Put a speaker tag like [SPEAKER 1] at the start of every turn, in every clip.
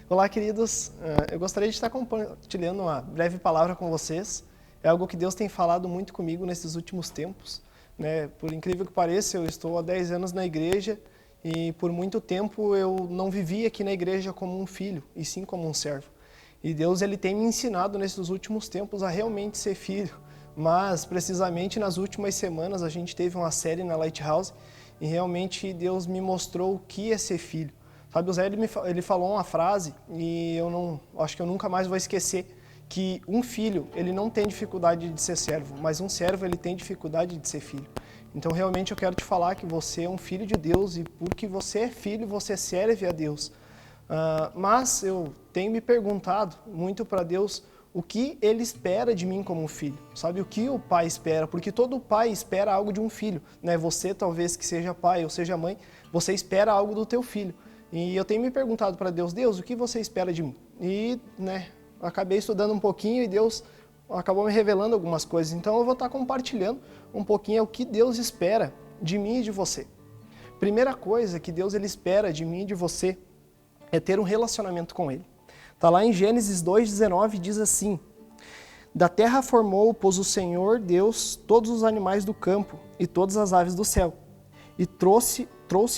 [SPEAKER 1] Olá, queridos. Eu gostaria de estar compartilhando uma breve palavra com vocês. É algo que Deus tem falado muito comigo nesses últimos tempos, né? Por incrível que pareça, eu estou há 10 anos na igreja e por muito tempo eu não vivi aqui na igreja como um filho, e sim como um servo. E Deus ele tem me ensinado nesses últimos tempos a realmente ser filho. Mas, precisamente nas últimas semanas, a gente teve uma série na Lighthouse e realmente Deus me mostrou o que é ser filho. Sabe, o Zé ele falou uma frase e acho que eu nunca mais vou esquecer, que um filho ele não tem dificuldade de ser servo, mas um servo ele tem dificuldade de ser filho. Então realmente eu quero te falar que você é um filho de Deus e porque você é filho, você serve a Deus. Mas eu tenho me perguntado muito para Deus o que Ele espera de mim como filho, sabe? O que o pai espera, porque todo pai espera algo de um filho, né? Você talvez que seja pai ou seja mãe, você espera algo do teu filho. E eu tenho me perguntado para Deus, o que você espera de mim? E, acabei estudando um pouquinho e Deus acabou me revelando algumas coisas. Então eu vou estar compartilhando um pouquinho o que Deus espera de mim e de você. Primeira coisa que Deus ele espera de mim e de você é ter um relacionamento com Ele. Está lá em Gênesis 2,19, diz assim: Da terra formou, pôs o Senhor Deus todos os animais do campo e todas as aves do céu, e trouxe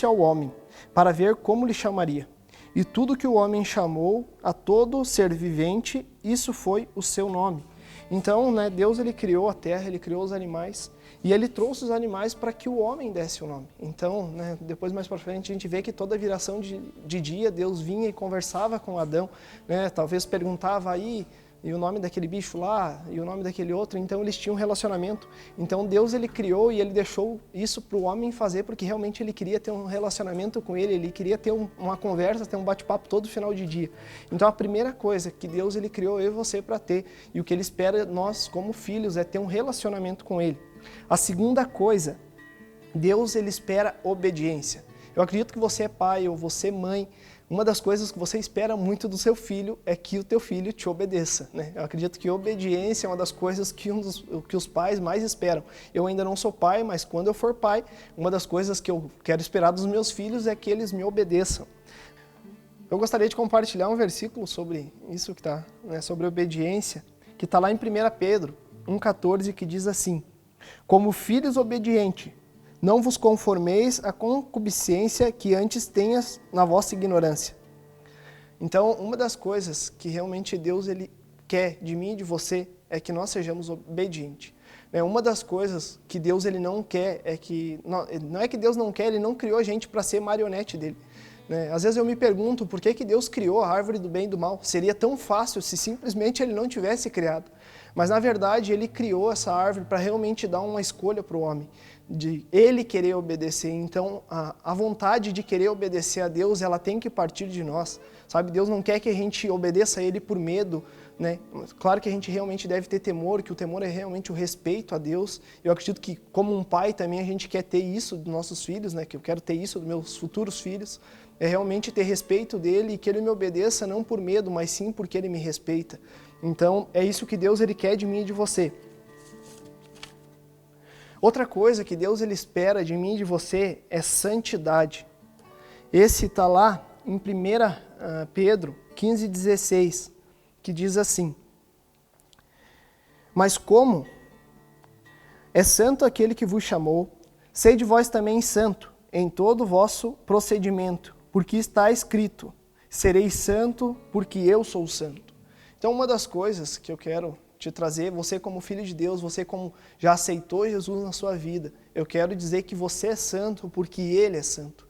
[SPEAKER 1] ao homem, para ver como lhe chamaria. E tudo que o homem chamou a todo ser vivente, isso foi o seu nome. Então, Deus ele criou a terra, ele criou os animais, e ele trouxe os animais para que o homem desse o nome. Então, depois mais para frente a gente vê que toda viração de dia, Deus vinha e conversava com Adão, talvez perguntava aí, e o nome daquele bicho lá, e o nome daquele outro, então eles tinham um relacionamento. Então Deus ele criou e ele deixou isso para o homem fazer, porque realmente ele queria ter um relacionamento com ele queria ter uma conversa, ter um bate-papo todo final de dia. Então a primeira coisa que Deus ele criou eu e você para ter, e o que ele espera nós como filhos é ter um relacionamento com ele. A segunda coisa, Deus ele espera obediência. Eu acredito que você é pai ou você é mãe. Uma das coisas que você espera muito do seu filho é que o teu filho te obedeça, né? Eu acredito que obediência é uma das coisas que os pais mais esperam. Eu ainda não sou pai, mas quando eu for pai, uma das coisas que eu quero esperar dos meus filhos é que eles me obedeçam. Eu gostaria de compartilhar um versículo sobre isso que está, sobre obediência, que está lá em 1 Pedro 1,14, que diz assim: Como filhos obedientes, não vos conformeis à concupiscência que antes tenhas na vossa ignorância. Então, uma das coisas que realmente Deus ele quer de mim e de você é que nós sejamos obedientes. Uma das coisas que Deus ele não quer é que... Não é que Deus não quer, Ele não criou a gente para ser marionete dele. Às vezes eu me pergunto por que Deus criou a árvore do bem e do mal. Seria tão fácil se simplesmente Ele não tivesse criado. Mas na verdade Ele criou essa árvore para realmente dar uma escolha para o homem, de ele querer obedecer. Então a vontade de querer obedecer a Deus, ela tem que partir de nós, sabe? Deus não quer que a gente obedeça a Ele por medo, Claro que a gente realmente deve ter temor, que o temor é realmente o respeito a Deus. Eu acredito que como um pai também a gente quer ter isso dos nossos filhos, que eu quero ter isso dos meus futuros filhos, é realmente ter respeito dele e que ele me obedeça não por medo, mas sim porque ele me respeita. Então é isso que Deus ele quer de mim e de você. Outra coisa que Deus ele espera de mim e de você é santidade. Esse está lá em 1 Pedro 15,16, que diz assim: Mas como é santo aquele que vos chamou, sede vós também santo em todo o vosso procedimento, porque está escrito: Sereis santo, porque eu sou santo. Então uma das coisas que eu quero te trazer, você como filho de Deus, você como já aceitou Jesus na sua vida, eu quero dizer que você é santo porque Ele é santo.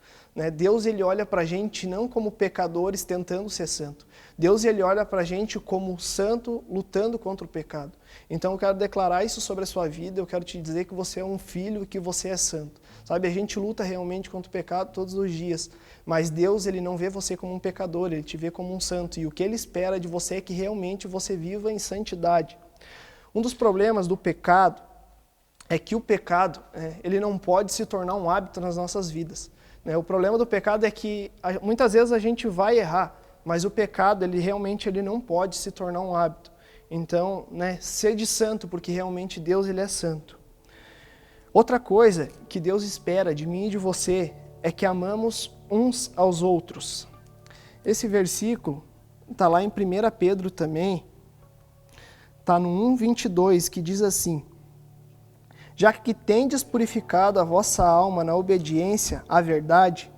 [SPEAKER 1] Deus ele olha para a gente não como pecadores tentando ser santo. Deus ele olha para a gente como santo lutando contra o pecado. Então eu quero declarar isso sobre a sua vida, eu quero te dizer que você é um filho e que você é santo. Sabe, a gente luta realmente contra o pecado todos os dias, mas Deus ele não vê você como um pecador, Ele te vê como um santo. E o que Ele espera de você é que realmente você viva em santidade. Um dos problemas do pecado é que o pecado ele não pode se tornar um hábito nas nossas vidas. O problema do pecado é que muitas vezes a gente vai errar, mas o pecado ele realmente não pode se tornar um hábito. Então, sede santo, porque realmente Deus ele é santo. Outra coisa que Deus espera de mim e de você é que amamos uns aos outros. Esse versículo está lá em 1 Pedro também, está no 1:22, que diz assim: já que tendes purificado a vossa alma na obediência à verdade,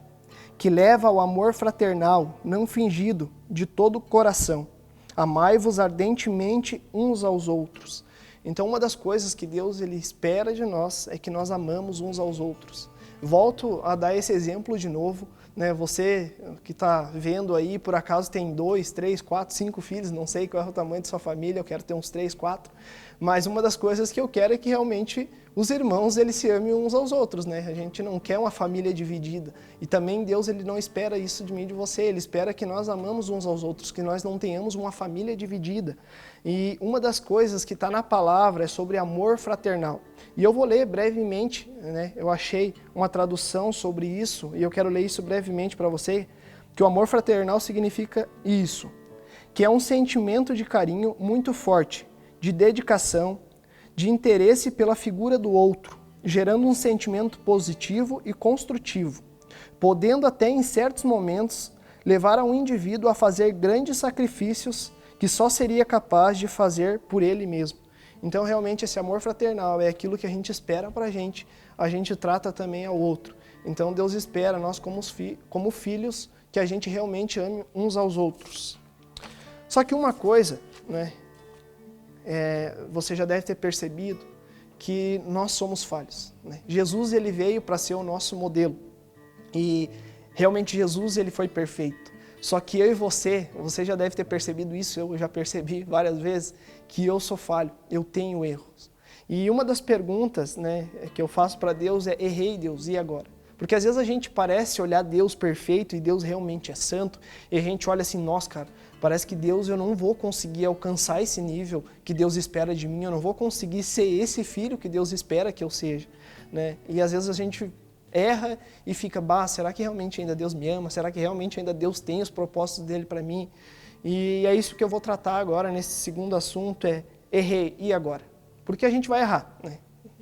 [SPEAKER 1] que leva ao amor fraternal, não fingido, de todo o coração. Amai-vos ardentemente uns aos outros. Então, uma das coisas que Deus ele espera de nós é que nós amamos uns aos outros. Volto a dar esse exemplo de novo, né? Você que está vendo aí, por acaso tem 2, 3, 4, 5 filhos, não sei qual é o tamanho de sua família, eu quero ter uns 3, 4, mas uma das coisas que eu quero é que realmente os irmãos eles se amem uns aos outros, né? A gente não quer uma família dividida, e também Deus ele não espera isso de mim e de você, ele espera que nós amamos uns aos outros, que nós não tenhamos uma família dividida. E uma das coisas que está na palavra é sobre amor fraternal. E eu vou ler brevemente, né? Eu achei uma tradução sobre isso, e eu quero ler isso brevemente para você, que o amor fraternal significa isso, que é um sentimento de carinho muito forte, de dedicação, de interesse pela figura do outro, gerando um sentimento positivo e construtivo, podendo até em certos momentos levar um indivíduo a fazer grandes sacrifícios que só seria capaz de fazer por ele mesmo. Então realmente esse amor fraternal é aquilo que a gente espera para a gente trata também ao outro. Então Deus espera nós como filhos que a gente realmente ame uns aos outros. Só que uma coisa, né? Você já deve ter percebido que nós somos falhos, né? Jesus ele veio para ser o nosso modelo e realmente Jesus ele foi perfeito. Só que eu e você já deve ter percebido isso, eu já percebi várias vezes que eu sou falho, eu tenho erros. E uma das perguntas, né, que eu faço para Deus é: errei, Deus, e agora? Porque às vezes a gente parece olhar Deus perfeito e Deus realmente é santo, e a gente olha assim: nossa, cara, parece que Deus, eu não vou conseguir alcançar esse nível que Deus espera de mim, eu não vou conseguir ser esse filho que Deus espera que eu seja, né? E às vezes a gente erra e fica: será que realmente ainda Deus me ama? Será que realmente ainda Deus tem os propósitos dele para mim? E é isso que eu vou tratar agora nesse segundo assunto, é errei, e agora? Porque a gente vai errar, né?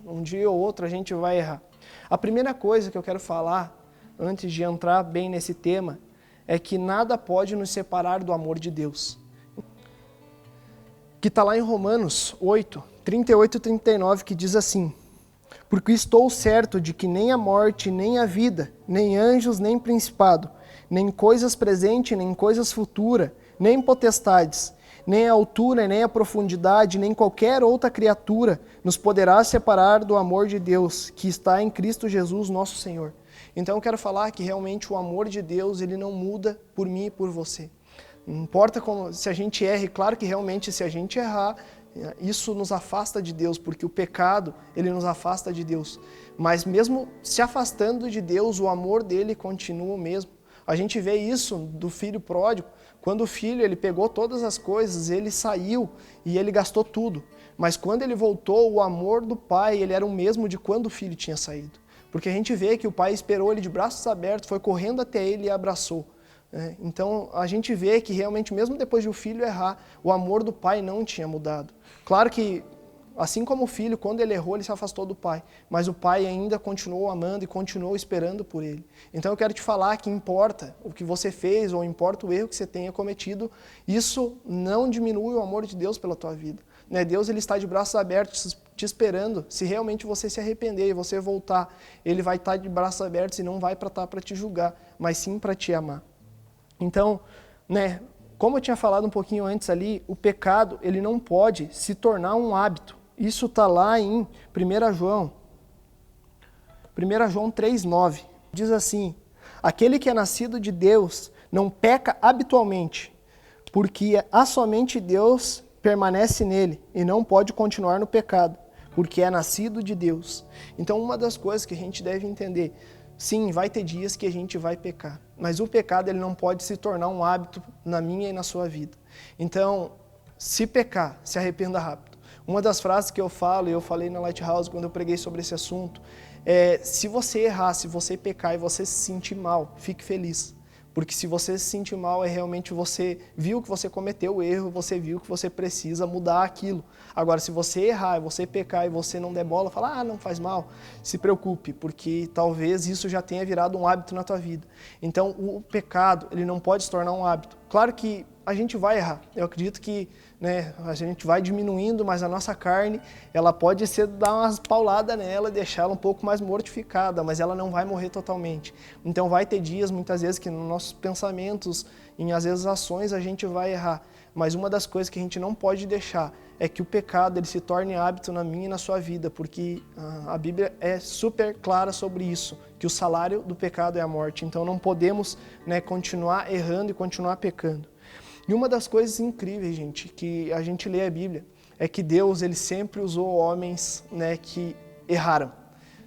[SPEAKER 1] Um dia ou outro a gente vai errar. A primeira coisa que eu quero falar, antes de entrar bem nesse tema, é que nada pode nos separar do amor de Deus. Que está lá em Romanos 8, 38 e 39, que diz assim: porque estou certo de que nem a morte, nem a vida, nem anjos, nem principado, nem coisas presentes, nem coisas futuras, nem potestades, nem a altura, nem a profundidade, nem qualquer outra criatura nos poderá separar do amor de Deus, que está em Cristo Jesus, nosso Senhor. Então eu quero falar que realmente o amor de Deus, ele não muda por mim e por você. Não importa se a gente erre, claro que realmente se a gente errar, isso nos afasta de Deus, porque o pecado, ele nos afasta de Deus. Mas mesmo se afastando de Deus, o amor dele continua o mesmo. A gente vê isso do filho pródigo. Quando o filho ele pegou todas as coisas, ele saiu e ele gastou tudo. Mas quando ele voltou, o amor do pai ele era o mesmo de quando o filho tinha saído. Porque a gente vê que o pai esperou ele de braços abertos, foi correndo até ele e abraçou. Então a gente vê que realmente, mesmo depois de o filho errar, o amor do pai não tinha mudado. Claro que, assim como o filho, quando ele errou, ele se afastou do pai. Mas o pai ainda continuou amando e continuou esperando por ele. Então eu quero te falar que importa o que você fez ou importa o erro que você tenha cometido, isso não diminui o amor de Deus pela tua vida. Deus ele está de braços abertos te esperando. Se realmente você se arrepender e você voltar, ele vai estar de braços abertos e não vai estar para te julgar, mas sim para te amar. Então, como eu tinha falado um pouquinho antes ali, o pecado ele não pode se tornar um hábito. Isso está lá em 1 João 3,9. Diz assim: aquele que é nascido de Deus não peca habitualmente, porque há somente Deus permanece nele e não pode continuar no pecado, porque é nascido de Deus. Então uma das coisas que a gente deve entender, sim, vai ter dias que a gente vai pecar, mas o pecado ele não pode se tornar um hábito na minha e na sua vida. Então, se pecar, se arrependa rápido. Uma das frases que eu falo, e eu falei na Lighthouse quando eu preguei sobre esse assunto, é: se você errar, se você pecar e você se sentir mal, fique feliz. Porque se você se sentir mal, é realmente você viu que você cometeu o erro, você viu que você precisa mudar aquilo. Agora, se você errar, você pecar e você não der bola, falar: não faz mal, se preocupe, porque talvez isso já tenha virado um hábito na tua vida. Então, o pecado, ele não pode se tornar um hábito. claro que a gente vai errar. Eu acredito que, né, a gente vai diminuindo, mas a nossa carne, ela pode ser dar umas pauladas nela e deixar ela um pouco mais mortificada, mas ela não vai morrer totalmente. Então vai ter dias, muitas vezes, que nos nossos pensamentos, em às vezes ações, a gente vai errar. Mas uma das coisas que a gente não pode deixar é que o pecado ele se torne hábito na minha e na sua vida, porque a Bíblia é super clara sobre isso, que o salário do pecado é a morte. Então não podemos, né, continuar errando e continuar pecando. E uma das coisas incríveis, gente, que a gente lê a Bíblia, é que Deus ele sempre usou homens, né, que erraram.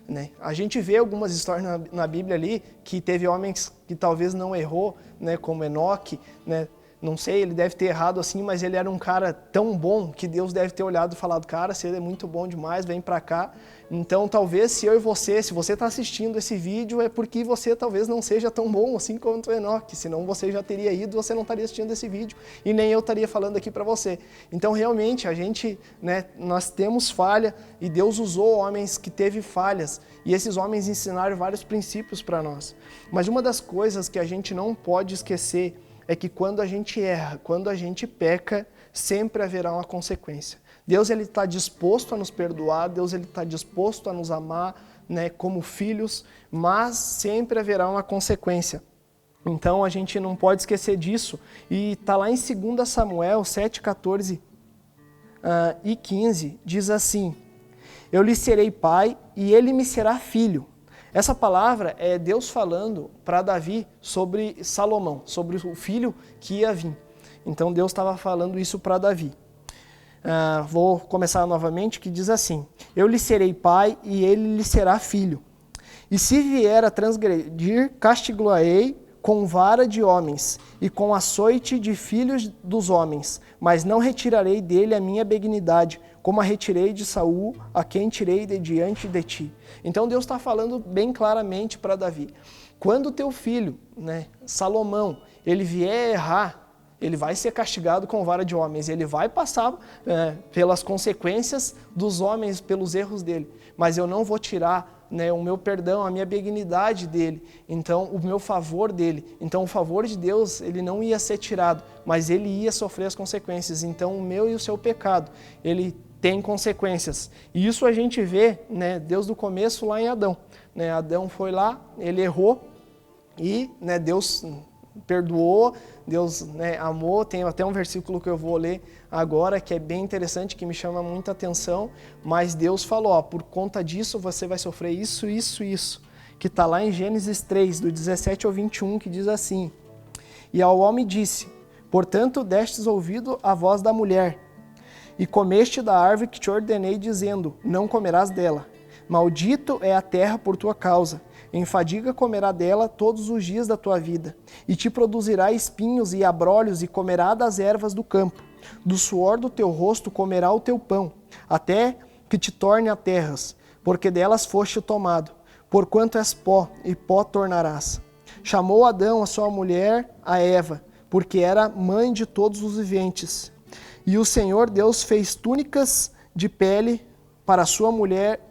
[SPEAKER 1] Né? A gente vê algumas histórias na Bíblia ali que teve homens que talvez não errou, né, como Enoque, né? Não sei, ele deve ter errado assim, mas ele era um cara tão bom que Deus deve ter olhado e falado, cara, você é muito bom demais, vem pra cá. Então talvez se eu e você, se você está assistindo esse vídeo, é porque você talvez não seja tão bom assim quanto o Enoque, senão você já teria ido, você não estaria assistindo esse vídeo e nem eu estaria falando aqui para você. Então realmente a gente, né, nós temos falha e Deus usou homens que teve falhas e esses homens ensinaram vários princípios para nós. Mas uma das coisas que a gente não pode esquecer é que quando a gente erra, quando a gente peca, sempre haverá uma consequência. Deus está disposto a nos perdoar, Deus está disposto a nos amar, né, como filhos, mas sempre haverá uma consequência. Então a gente não pode esquecer disso. E está lá em 2 Samuel 7, 14 e 15, diz assim, eu lhe serei pai e ele me será filho. Essa palavra é Deus falando para Davi sobre Salomão, sobre o filho que ia vir. Então Deus estava falando isso para Davi. Vou começar novamente, que diz assim, eu lhe serei pai e ele lhe será filho. E se vier a transgredir, castigá-lo-ei com vara de homens e com açoite de filhos dos homens, mas não retirarei dele a minha benignidade, como a retirei de Saul, a quem tirei de diante de ti. Então Deus está falando bem claramente para Davi. Quando o teu filho, né, Salomão, ele vier errar, ele vai ser castigado com vara de homens, ele vai passar pelas consequências dos homens, pelos erros dele, mas eu não vou tirar, né, o meu perdão, a minha benignidade dele, então o meu favor dele. Então o favor de Deus, ele não ia ser tirado, mas ele ia sofrer as consequências. Então o meu e o seu pecado, ele tem consequências. E isso a gente vê, né, desde o começo lá em Adão. Né, Adão foi lá, ele errou e, né, Deus perdoou, Deus, né, amou. Tem até um versículo que eu vou ler agora que é bem interessante, que me chama muita atenção, mas Deus falou, ó, por conta disso você vai sofrer isso, que está lá em Gênesis 3, do 17 ao 21, que diz assim, e ao homem disse, portanto destes ouvido a voz da mulher, e comeste da árvore que te ordenei, dizendo, não comerás dela. Maldito é a terra por tua causa. Em fadiga comerá dela todos os dias da tua vida. E te produzirá espinhos e abrolhos, e comerá das ervas do campo. Do suor do teu rosto comerá o teu pão, até que te torne a terras, porque delas foste tomado. Porquanto és pó, e pó tornarás. Chamou Adão a sua mulher, a Eva, porque era mãe de todos os viventes. E o Senhor Deus fez túnicas de pele para sua mulher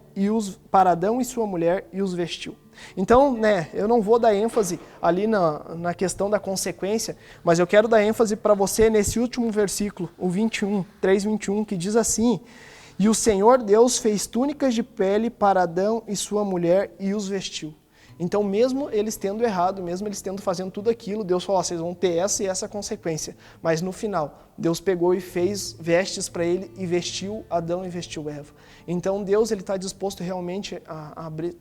[SPEAKER 1] para Adão e sua mulher e os vestiu. Então, né, eu não vou dar ênfase ali na questão da consequência, mas eu quero dar ênfase para você nesse último versículo, o 21, 3:21, que diz assim, e o Senhor Deus fez túnicas de pele para Adão e sua mulher e os vestiu. Então, mesmo eles tendo errado, mesmo eles fazendo tudo aquilo, Deus falou, vocês vão ter essa e essa consequência. Mas no final, Deus pegou e fez vestes para ele e vestiu Adão e vestiu Eva. Então, Deus está disposto realmente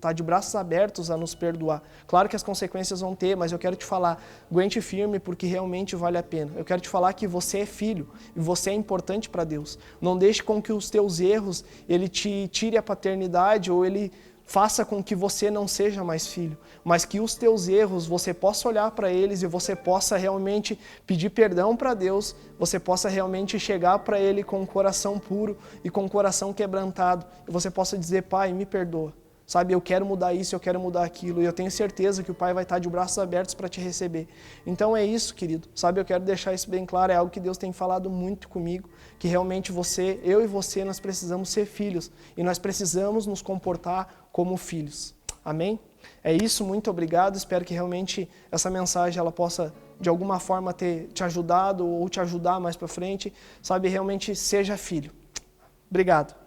[SPEAKER 1] tá de braços abertos a nos perdoar. Claro que as consequências vão ter, mas eu quero te falar, aguente firme porque realmente vale a pena. Eu quero te falar que você é filho e você é importante para Deus. Não deixe com que os teus erros, ele te tire a paternidade ou ele faça com que você não seja mais filho, mas que os teus erros, você possa olhar para eles e você possa realmente pedir perdão para Deus, você possa realmente chegar para Ele com um coração puro e com um coração quebrantado, e você possa dizer, Pai, me perdoa. Sabe, eu quero mudar isso, eu quero mudar aquilo, e eu tenho certeza que o Pai vai estar de braços abertos para te receber. Então é isso, querido. Sabe, eu quero deixar isso bem claro, é algo que Deus tem falado muito comigo, que realmente eu e você, nós precisamos ser filhos, e nós precisamos nos comportar como filhos. Amém? É isso, muito obrigado, espero que realmente essa mensagem ela possa de alguma forma ter te ajudado ou te ajudar mais para frente, sabe, realmente seja filho. Obrigado.